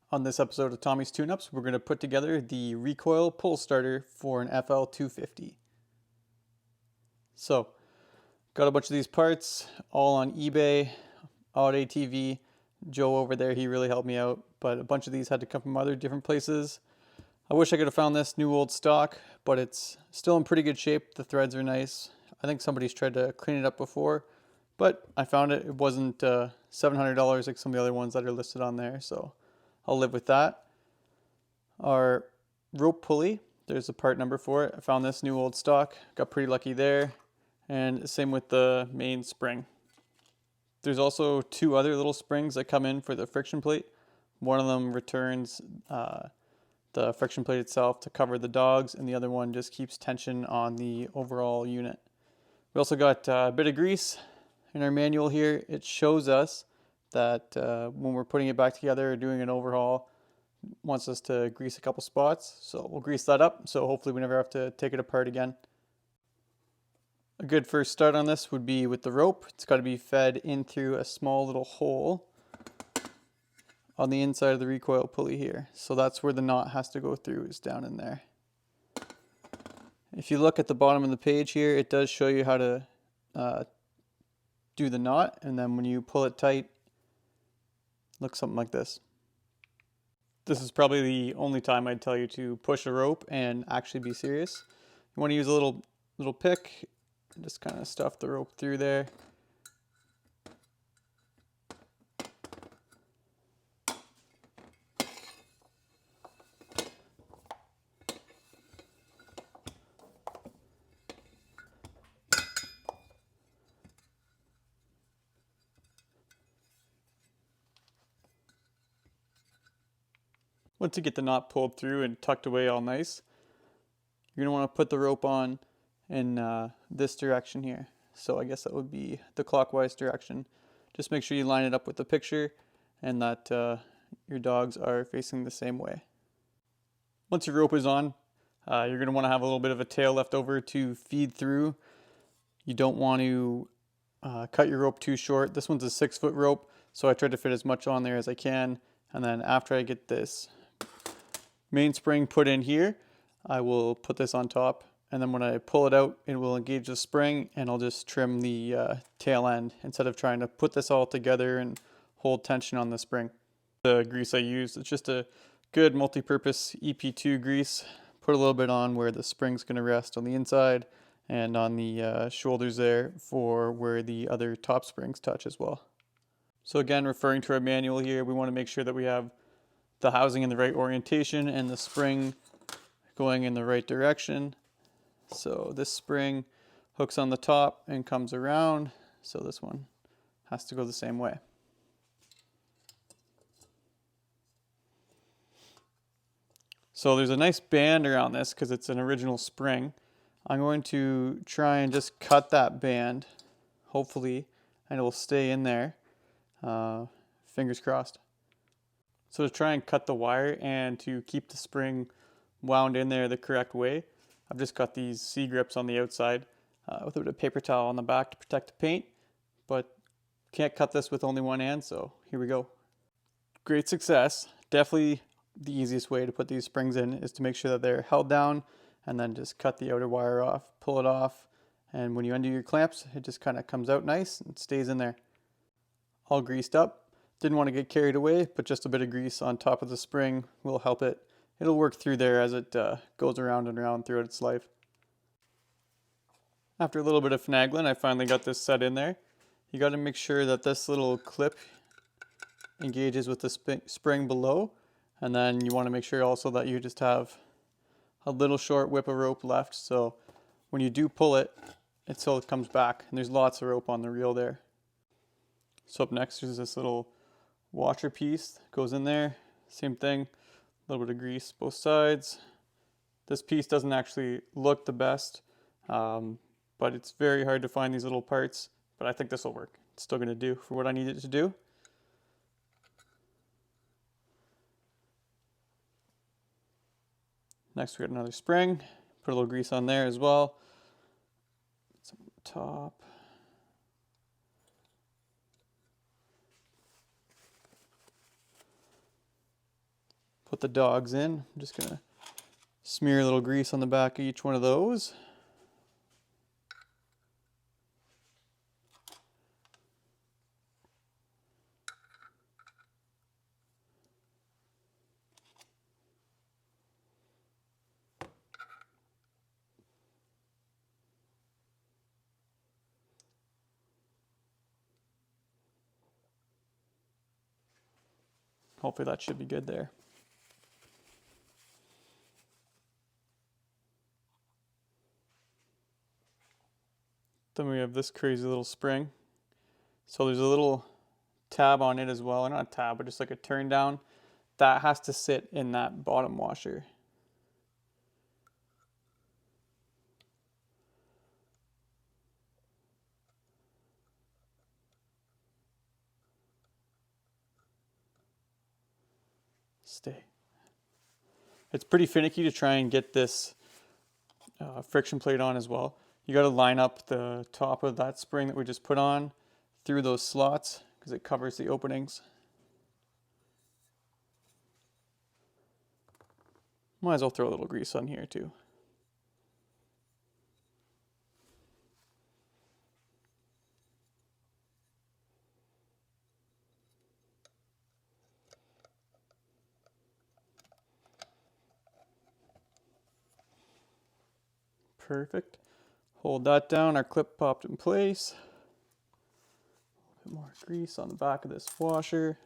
On this episode of Tommy's Tune-Ups, we're going to put together the Recoil pull starter for an FL250. So, got a bunch of these parts, all on eBay, Odyssey FL250. Joe over there, he really helped me out, but a bunch of these had to come from other different places. I wish I could have found this new old stock, but it's still in pretty good shape. The threads are nice. I think somebody's tried to clean it up before, but I found it. It wasn't $700 like some of the other ones that are listed on there, so I'll live with that. Our rope pulley, there's a part number for it. I found this new old stock, got pretty lucky there. And same with the main spring. There's also two other little springs that come in for the friction plate. One of them returns the friction plate itself to cover the dogs, and the other one just keeps tension on the overall unit. We also got a bit of grease in our manual here. It shows us that when we're putting it back together or doing an overhaul, it wants us to grease a couple spots. So we'll grease that up, so hopefully we never have to take it apart again. A good first start on this would be with the rope. It's got to be fed in through a small little hole on the inside of the recoil pulley here. So that's where the knot has to go through, is down in there. If you look at the bottom of the page here, it does show you how to do the knot, and then when you pull it tight, it looks something like this. This is probably the only time I'd tell you to push a rope and actually be serious. You want to use a little pick, and just kind of stuff the rope through there. Once you get the knot pulled through and tucked away all nice, you're going to want to put the rope on in this direction here. So I guess that would be the clockwise direction. Just make sure you line it up with the picture and that your dogs are facing the same way. Once your rope is on, you're going to want to have a little bit of a tail left over to feed through. You don't want to cut your rope too short. This one's a 6-foot rope, so I tried to fit as much on there as I can. And then after I get this main spring put in here, I will put this on top, and then when I pull it out, it will engage the spring, and I'll just trim the tail end instead of trying to put this all together and hold tension on the spring. The grease I used, it's just a good multi-purpose EP2 grease. Put a little bit on where the spring's going to rest on the inside, and on the shoulders there for where the other top springs touch as well. So again, referring to our manual here, we want to make sure that we have the housing in the right orientation and the spring going in the right direction. So this spring hooks on the top and comes around, so this one has to go the same way. So there's a nice band around this because it's an original spring. I'm going to try and just cut that band, hopefully, and it will stay in there. Fingers crossed. So to try and cut the wire and to keep the spring wound in there the correct way, I've just got these C-grips on the outside with a bit of paper towel on the back to protect the paint, but can't cut this with only one hand, so here we go. Great success. Definitely the easiest way to put these springs in is to make sure that they're held down and then just cut the outer wire off, pull it off, and when you undo your clamps, it just kind of comes out nice and stays in there. All greased up. Didn't want to get carried away, but just a bit of grease on top of the spring will help it. It'll work through there as it goes around and around throughout its life. After a little bit of finagling, I finally got this set in there. You got to make sure that this little clip engages with the spring below, and then you want to make sure also that you just have a little short whip of rope left, so when you do pull it, it still comes back, and there's lots of rope on the reel there. So up next is this little washer piece that goes in there. Same thing, a little bit of grease both sides. This piece doesn't actually look the best, but it's very hard to find these little parts, but I think this will work. It's still going to do for what I need it to do. Next we got another spring, put a little grease on there as well. Some on the top. put the dogs in. I'm just gonna smear a little grease on the back of each one of those. Hopefully that should be good there. Then we have this crazy little spring. So there's a little tab on it as well, or not a tab, but just like a turn down. That has to sit in that bottom washer. Stay. It's pretty finicky to try and get this friction plate on as well. You got to line up the top of that spring that we just put on through those slots because it covers the openings. Might as well throw a little grease on here too. Perfect. Hold that down, our clip popped in place. A bit more grease on the back of this washer.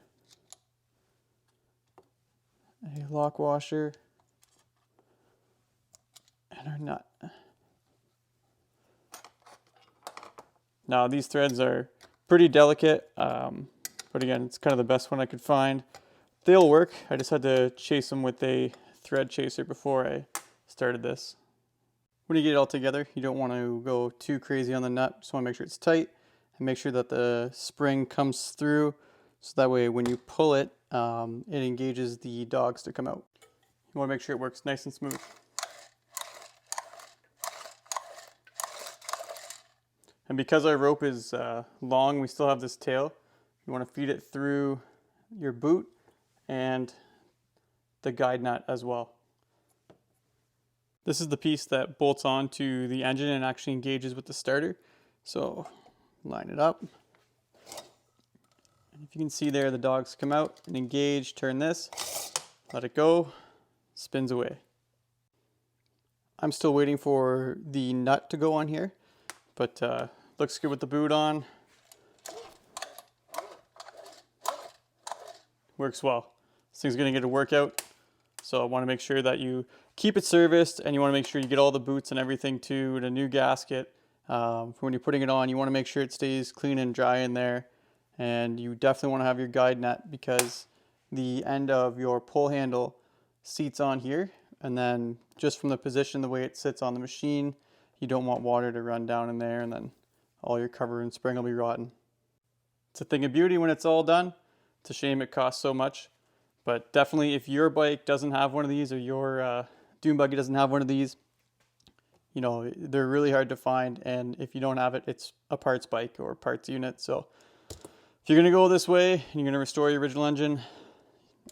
A lock washer. And our nut. Now these threads are pretty delicate, but again, it's kind of the best one I could find. They'll work. I just had to chase them with a thread chaser before I started this. When you get it all together, you don't want to go too crazy on the nut. Just want to make sure it's tight and make sure that the spring comes through so that way when you pull it, it engages the dogs to come out. You want to make sure it works nice and smooth. And because our rope is long, we still have this tail. You want to feed it through your boot and the guide nut as well. This is the piece that bolts onto the engine and actually engages with the starter. So line it up. And if you can see there, the dogs come out and engage, turn this, let it go, spins away. I'm still waiting for the nut to go on here, but looks good with the boot on. Works well. This thing's gonna get a workout. So I want to make sure that you keep it serviced and you want to make sure you get all the boots and everything too, and a new gasket. For when you're putting it on, you want to make sure it stays clean and dry in there. And you definitely want to have your guide net because the end of your pull handle seats on here. And then just from the position, the way it sits on the machine, you don't want water to run down in there and then all your cover and spring will be rotten. It's a thing of beauty when it's all done. It's a shame it costs so much. But definitely if your bike doesn't have one of these or your Dune buggy doesn't have one of these, you know, they're really hard to find. And if you don't have it, it's a parts bike or parts unit. So if you're going to go this way and you're going to restore your original engine,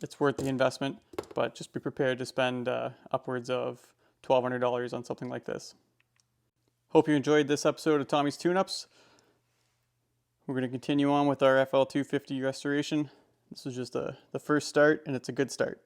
it's worth the investment. But just be prepared to spend upwards of $1,200 on something like this. Hope you enjoyed this episode of Tommy's Tune-Ups. We're going to continue on with our FL250 restoration. This was just the first start, and it's a good start.